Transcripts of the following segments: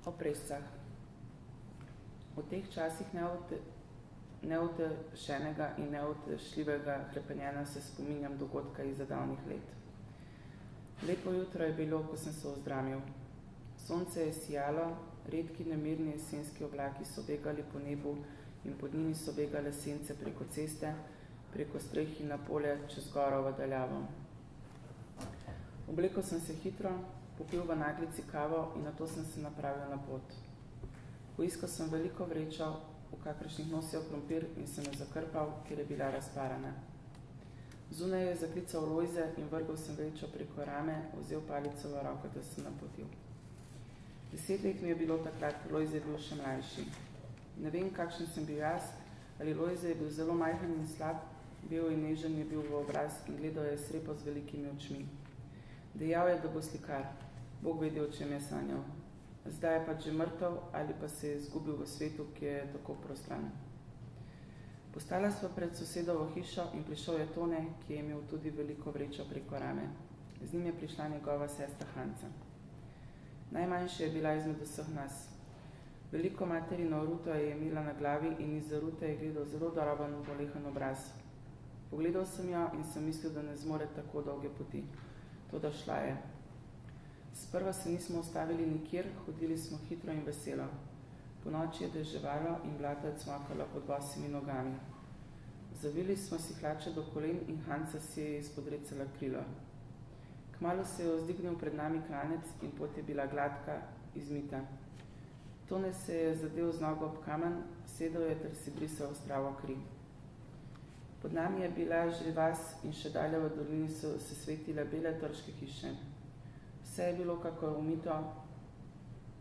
O prescah. V teh časih neutešenega in neutešljivega hrepenjena se spominjam dogodka iz davnih let. Lepo jutro je bilo, ko sem se ozdramil. Sonce je sijalo, redki nemirni jesenski oblaki so begali po nebu in pod njimi so begale sence preko ceste, preko streh in na polje, čez goro v daljavo. Oblekel sem se hitro, popil v naglici kavo in nato sem se napravil na pot. Poiskal sem veliko vrečo, v kakršnih nosijo krompir in sem jo zakrpal, ker je bila razparana. Zunaj je zaklical Lojze in vrgal sem vrečo preko rame, vzel palico v roko, da sem napotil. 10 let mi je bilo takrat, Lojze je bil še mlajši. Ne vem, kakšen sem bil jaz, ali Lojze je bil zelo majhen in slab, bel in nežen je bil v obraz in gledal je srepo z velikimi očmi. Dejal je, da bo slikar. Bog vedel, o čem je sanjal. Zdaj je pač že mrtev ali pa se je izgubil v svetu, ki je tako prostran. Postala sva pred sosedovo hišo in prišel je Tone, ki je imel tudi veliko vrečo preko rame. Z njim je prišla njegova sestra Hanca. Najmanjša je bila izmed vseh nas. Veliko materino ruto je imela na glavi in izza rute je gledal zelo doroben, bolehen obraz. Pogledal sem jo in sem mislil, da ne zmore tako dolge poti. Toda šla je. Sprva se nismo ustavili nikjer, hodili smo hitro in veselo. Po noči je deževalo in blato je cmokalo pod bosimi nogami. Zavili smo si hlače do kolen in Hanca si je izpodrecala krilo. Kmalu se je vzdignil pred nami klanec in pot je bila gladka, izmita. Tone se je zadel z nogo ob kamen, sedel je ter si brisal zdravo kri. Pod nami je bila že vas in še dalje v dolini so se svetile bele trške hiše. Vse je bilo kakor umito,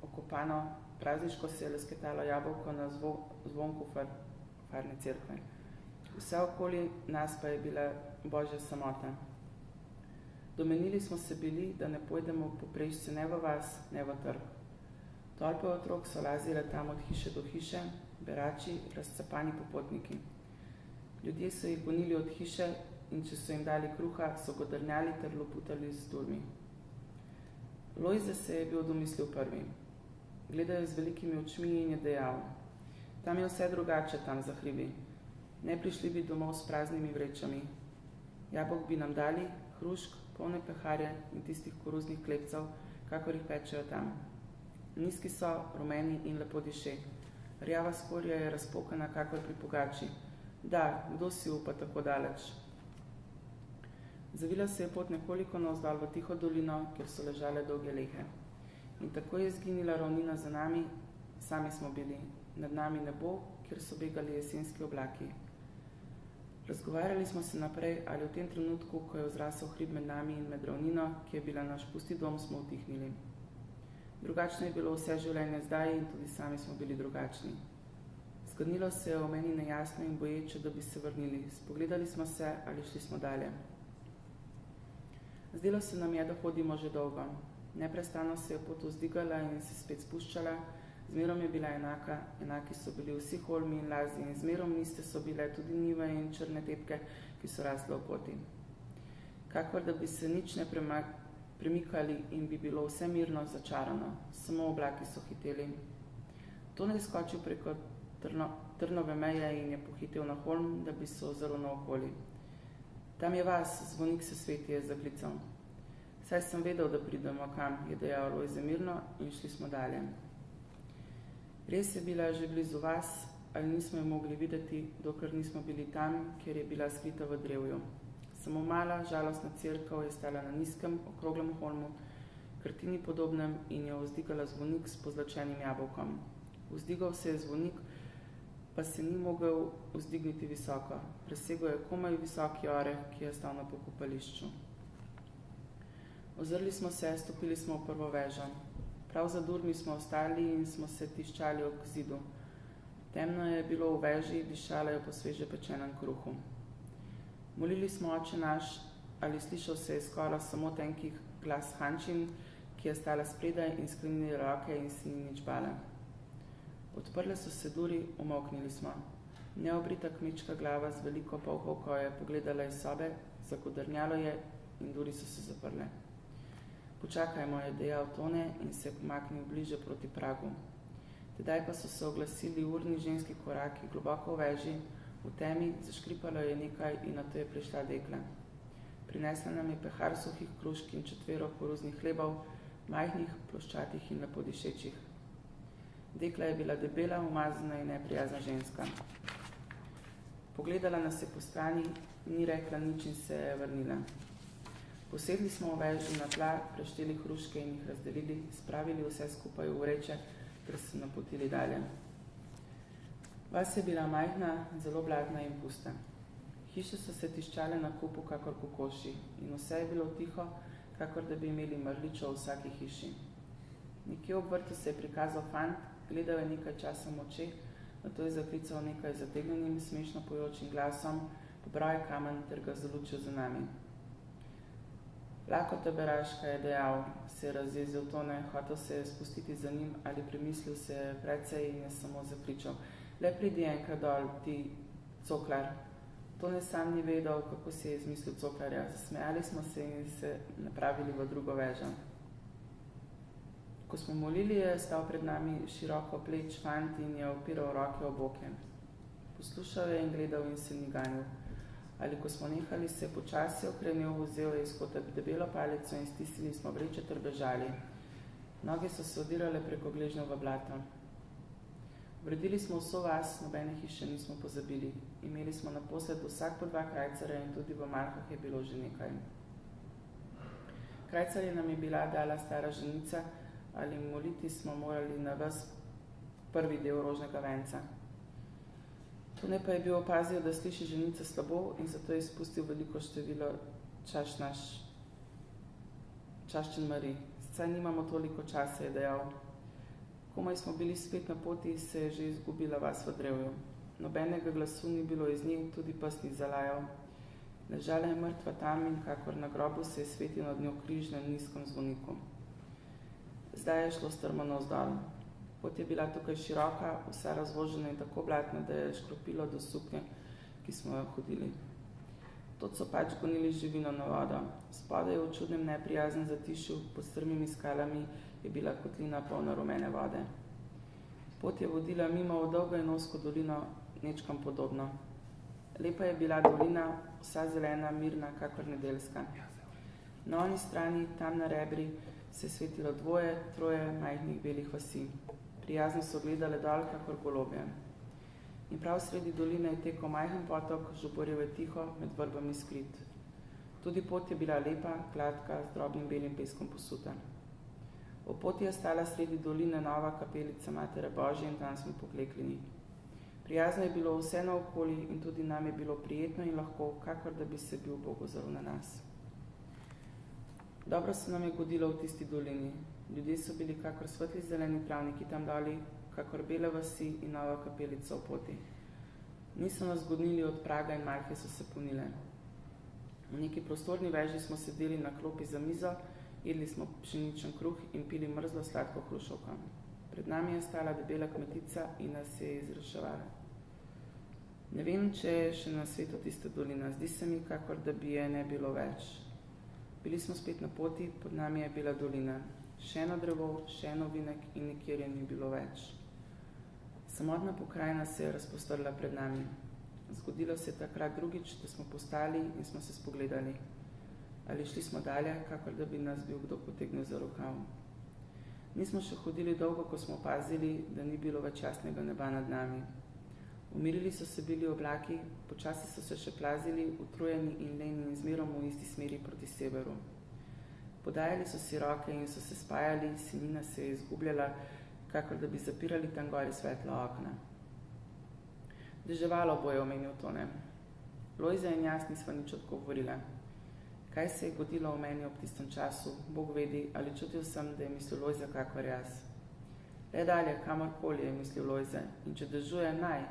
okopano, prazniško se je lesketalo jabolko na zvonku farne cerkve. Vse okoli nas pa je bila božja samota. Domenili smo se bili, da ne pojdemo po prešce ne v vas, ne v trg. Tolpe otrok so lazile tam od hiše do hiše, berači, razcapani popotniki. Ljudje so jih gonili od hiše in če so jim dali kruha, so godrnjali ter loputali z durmi. Lojze se je bil domislil prvi. Gledal je z velikimi očmi in je dejal: tam je vse drugače, tam za hribi. Ne prišli bi domov s praznimi vrečami. Jabolk bi nam dali, hrušk, polne peharje in tistih koruznih klepcev, kakor jih pečejo tam. Nizki so, rumeni in lepo diše. Rjava skorja je razpokana, kakor pri pogači. Da, kdo si upa tako daleč? Zavila se je pot nekoliko navzdol v tiho dolino, kjer so ležale dolge lehe. In tako je izginila ravnina za nami, sami smo bili, nad nami nebo, kjer so begali jesenski oblaki. Razgovarjali smo se naprej, ali v tem trenutku, ko je vzrasel hrib med nami in med ravnino, ki je bila naš pusti dom, smo utihnili. Drugačno je bilo vse življenje zdaj in tudi sami smo bili drugačni. Zgodnilo se je v meni nejasno in boječe, da bi se vrnili. Spogledali smo se ali šli smo dalje. Zdelo se nam je, da hodimo že dolgo. Neprestano se je pot vzdigala in se spet spuščala, zmerom je bila enaka, enaki so bili vsi holmi in lazi in zmerom niste so bile tudi nive in črne tepke, ki so rasle v poti. Kakor da bi se nič ne premikali in bi bilo vse mirno, začarano, samo oblaki so hiteli. Tone je skočil preko trnove meje in je pohitel na holm, da bi se ozrl naokoli. Tam je vas, zvonik se sveti, je zaklical. Saj sem vedel, da pridemo kam, je dejal Lojze mirno in šli smo dalje. Res je bila že blizu vas, ali nismo jo mogli videti, dokler nismo bili tam, kjer je bila skrita v drevju. Samo mala, žalostna cerkev je stala na nizkem, okroglem holmu, krtini podobnem in jo vzdigala zvonik s pozlačenim jabolkom. Vzdigal se je zvonik, pa se ni mogel vzdigniti visoko. Presegel je komaj visoki oreh, ki je stal na pokopališču. Ozrli smo se, stopili smo v prvo vežo. Prav za durmi smo ostali in smo se tiščali ob zidu. Temno je bilo v veži, dišala je po sveže pečenem kruhu. Molili smo Oče naš, ali slišal se je skoraj samo tenkih glas Hančin, ki je stala spredaj in sklenili roke in se ni nič bala. Odprle so se duri, umolknili smo. Neobrita kmečka glava z veliko polhovko je pogledala iz sobe, zakodrnjalo je in duri so se zaprle. Počakajmo, je dejal Tone in se pomaknil bliže proti pragu. Tedaj pa so se oglasili urni ženski koraki globoko v veži, v temi, zaškripalo je nekaj in nato je prišla dekla. Prinesla nam je pehar suhih krušk in 4 koruznih hlebov, majhnih, ploščatih in lepo dišečih. Dekla je bila debela, umazana in neprijazna ženska. Pogledala nas je po strani, ni rekla nič in se je vrnila. Posedli smo v veži na tla, prešteli hruške in jih razdelili, spravili vse skupaj v vreče, ter se napotili dalje. Vas je bila majhna, zelo blatna in pusta. Hiše so se tiščale na kupu kakor kokoši in vse je bilo tiho, kakor da bi imeli mrličo v vsaki hiši. Nekje ob vrtu se je prikazal fant, gledal je nekaj časa moče, nato je zaklical nekaj zategnjenim, smešno pojočim glasom, pobral je kamen ter ga zalučil za nami. Lako te beraška, je dejal, se je razjezil Tone, hotel se je spustiti za njim ali premislil se je precej in je samo zakričal. Le pridi enkrat dol, ti coklar. Tone sam ni vedel, kako si je izmislil coklarja. Zasmejali smo se in se napravili v drugo vežo. Ko smo molili, je stal pred nami široko pleč fant in je opiral roke ob boke. Poslušal je in gledal in se ni ganil. Ali ko smo nehali, se počasi okrenil, vzel je iz kota debelo palico in stisnili smo vreče ter bežali. Noge so se odirale preko gležnjev v blato. Vredili smo vso vas, nobene hiše nismo pozabili. Imeli smo naposled vsak po 2 krajcarja in tudi v malhah je bilo že nekaj. Krajcarje nam je bila dala stara ženica, ali moliti smo morali na ves prvi del rožnega venca. Tone pa je bil opazil, da sliši ženica slabo in zato je spustil veliko število čaščen Mari. Saj nimamo toliko časa, je dejal. Komaj smo bili spet na poti, se je že izgubila vas v drevju. Nobenega glasu ni bilo iz nje, tudi pes ni zalajal. Ležala je mrtva tam in kakor na grobu se je svetil nad njo križ na nizkem zvoniku. Zdaj je šlo strmo navzdol. Pot je bila tukaj široka, vsa razvožena in tako blatna, da je škropilo do suknje, ki smo jo hodili. Tod so pač gonili živino na vodo. Spodaj v čudnem neprijaznem zatišju, pod strmimi skalami, je bila kotlina polna rumene vode. Pot je vodila mimo v dolgo in ozko dolino, nečkam podobno. Lepa je bila dolina, vsa zelena, mirna, kakor nedeljska. Na oni strani, tam na rebri, se je svetilo 2, 3 majhnih belih vasi. Prijazno so gledale dol, kakor golobje. In prav sredi doline je tekel majhen potok, žuborjev je tiho, med vrbami skrit. Tudi pot je bila lepa, gladka, z drobnim belim peskom posuta. V poti je stala sredi doline nova kapelica Matere Božje in tam smo poklekljeni. Prijazno je bilo vse naokoli in tudi nam je bilo prijetno in lahko, kakor da bi se bil Bog ozrl na nas. Dobro se nam je godilo v tisti dolini. Ljudje so bili kakor svetli zeleni travniki tam doli, kakor bele vasi in nova kapelica v poti. Niso nas gonili od praga in malhe so se punile. V neki prostorni veži smo sedeli na klopi za mizo, jedli smo pšeničen kruh in pili mrzlo sladko hrušovko. Pred nami je stala debela kmetica in nas je izreševala. Ne vem, če je še na svetu tista dolina. Zdi se mi, kakor da bi je ne bilo več. Bili smo spet na poti, pod nami je bila dolina. Še eno drevo, še eno vinek in nikjer je ni bilo več. Samotna pokrajina se je razpostrla pred nami. Zgodilo se je takrat drugič, da smo postali in smo se spogledali. Ali šli smo dalje, kakor da bi nas bil kdo potegnil za rokav. Nismo še hodili dolgo, ko smo opazili, da ni bilo več jasnega neba nad nami. Umirili so se bili oblaki, počasi so se še plazili, utrujeni in leni in zmerom v isti smeri proti severu. Podajali so si roke in so se spajali, sinina se je izgubljala, kakor da bi zapirali tam gori svetla okna. Deževalo bo je omenil Tone. Lojza in jaz nisva nič odgovorila. Kaj se je godilo v meni ob tistem času, Bog vedi, ali čutil sem, da je mislil Lojza kakor jaz. Le dalje, kamorkoli je mislil Lojza, in če dežuje, naj.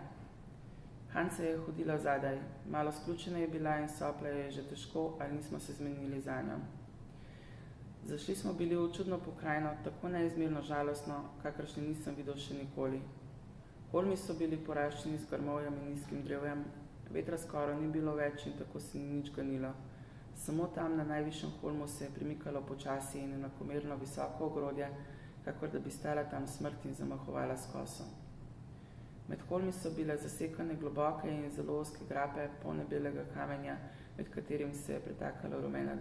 Hanca je hodila zadaj, malo sključena je bila in sopla je že težko, ali nismo se zmenili za njo. Zašli smo bili v čudno pokrajino, tako neizmerno žalostno, kakršne nisem videl še nikoli. Holmi so bili poraščeni z grmovjem in nizkim drevjem, vetra skoraj ni bilo več in tako se ni nič ganilo. Samo tam na najvišjem holmu se je premikalo počasi in enakomerno visoko ogrodje, kakor da bi stala tam smrt in zamahovala s koso. Med holmi so bile zasekane globoke in zelo ozke grape, polne belega kamenja, med katerim se je pretakala rumena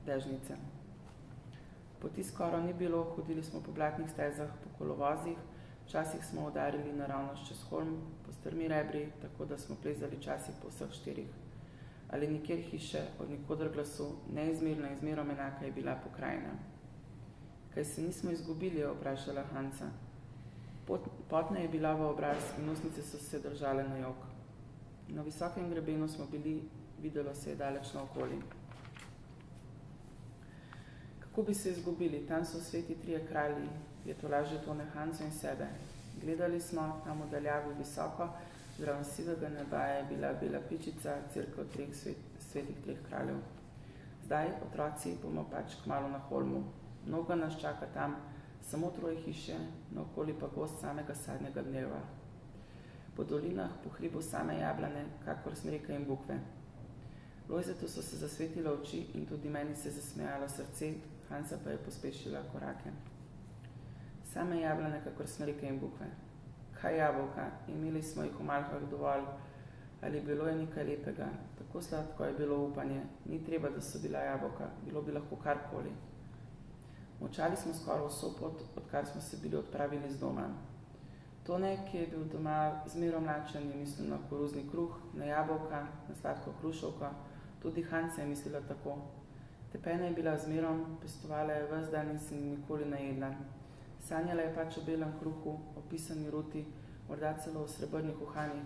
dežnica. Poti skoraj ni bilo, hodili smo po blatnih stezah, po kolovozih, včasih smo udarili naravnost čez holm, po strmi rebri, tako da smo plezali časih po vseh 4. Ali nikjer hiše, od nikoder glasu, neizmerna in zmerom enaka je bila pokrajina. Kaj se nismo izgubili, je vprašala Hanca. Potna je bila v obraz in ustnice so se držale na jok. Na visokem grebenu smo bili, videlo se je daleč naokoli. Kako bi se izgubili? Tam so sveti 3 kralji, je to lažje tone Hanco in sebe. Gledali smo tam v daljavi visoko, zraven sivega neba je bila bela pičica, cerkev 3 svetih 3 kraljev. Zdaj, otroci, bomo pač kmalu na holmu. Mnogo nas čaka tam, samo 3 hiše, naokoli pa gost samega sadnega dneva. Po dolinah, po hribu same jablane, kakor smreke in bukve. Lojzetu so se zasvetile oči in tudi meni se zasmejalo srce, Hanca pa je pospešila korake. Same jablane, kakor smreke in bukve. Kaj jabolka, imeli smo jih v malhah dovolj, ali bilo je nekaj lepega, tako sladko je bilo upanje, ni treba, da so bila jabolka, bilo bi lahko karkoli. Močali smo skoraj vso pot, odkar smo se bili odpravili z doma. Tone, ki je bil doma zmerom mlačen, je mislil na koruzni kruh, na jabolka, na sladko krušovko, tudi Hanca je mislila tako. Tepena je bila zmerom, pestovala je ves dan in se nikoli najedla. Sanjala je pač o belem kruhu, o pisani ruti, morda celo o srebrnih uhanih,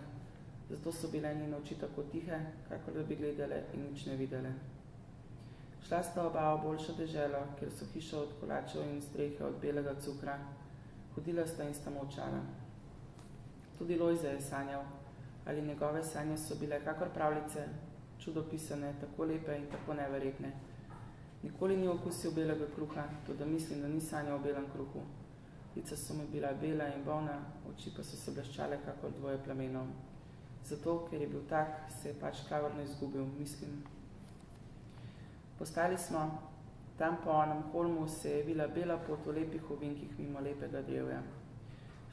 zato so bile njene oči tako tihe, kakor da bi gledale in nič ne videle. Šla sta oba v boljšo deželo, kjer so hiše od kolačev in strehe od belega cukra. Hodila sta in sta molčala. Tudi Lojze je sanjal, ali njegove sanje so bile kakor pravljice, čudopisane, tako lepe in tako neverjetne. Nikoli ni okusil belega kruha, tudi mislim, da ni sanjal o belem kruhu. Lica so mu bila bela in bolna, oči pa so se bleščale kakor 2 plamenov. Zato, ker je bil tak, se je pač klavrno izgubil, mislim. Postali smo, tam po onem holmu se je vila bela pot v lepih ovinkih mimo lepega drevja.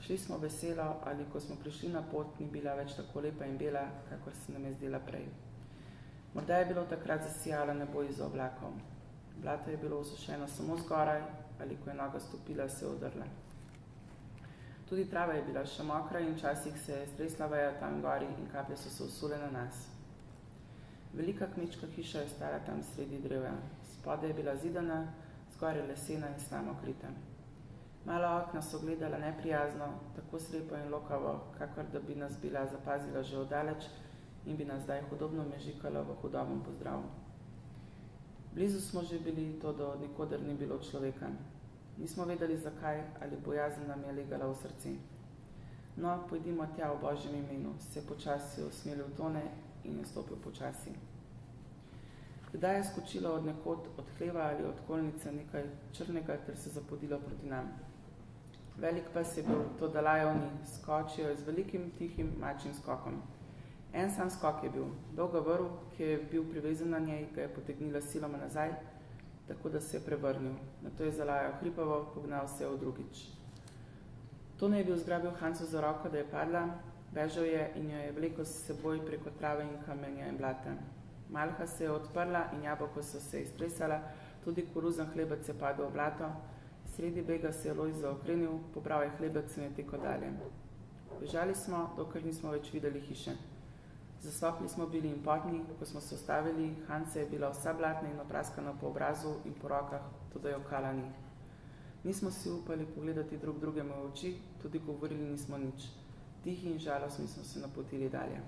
Šli smo veselo, ali ko smo prišli na pot, ni bila več tako lepa in bela, kakor se nam je zdela prej. Morda je bilo takrat zasijalo nebo iz oblakov. Blato je bilo usušeno samo zgoraj, ali ko je noga stopila, se je odrla. Tudi trava je bila še mokra in včasih se je stresla veja tam gori in kaplje so se usule na nas. Velika kmečka hiša je stala tam sredi drevja. Spodaj je bila zidana, zgoraj lesena in slamo krita. Mala okna so gledala neprijazno, tako srepo in lokavo, kakor da bi nas bila zapazila že oddaleč in bi nas zdaj hudobno mežikala v hudobnem pozdravu. Blizu smo že bili, to do nikoder ni bilo človeka. Nismo vedeli zakaj, ali bojazen nam je legala v srce. No, pojdimo tja v Božjem imenu, se počasi osmelil Tone in je stopil počasi. Kdaj je skočilo od nekod, od hleva ali od kolnice nekaj črnega, ter se zapodilo proti nam. Velik pes je bil, to dalajovni, skočil je z velikim, tihim, mačjim skokom. En sam skok je bil, dolga vrv, ki je bil privezan na njej, ga je potegnila siloma nazaj, tako da se je prevrnil. Nato je zalajal hripavo, pognal se je v drugič. Tone je bil zgrabil Hanco za roko, da je padla, bežal je in jo je vlekel s seboj preko trave in kamenja in blata. Malha se je odprla in jabolko so se iztresala, tudi koruzen hlebec je padel v blato, sredi bega se je Lojze okrenil, pobral je hlebec in je tekel dalje. Bežali smo, dokler nismo več videli hiše. Zasopli smo bili in potni, ko smo se ustavili, Hanca je bila vsa blatna in opraskana po obrazu in po rokah, tudi jokala ni. Nismo si upali pogledati drug drugemu v oči, tudi govorili nismo nič. Tihi in žalostni smo se napotili dalje.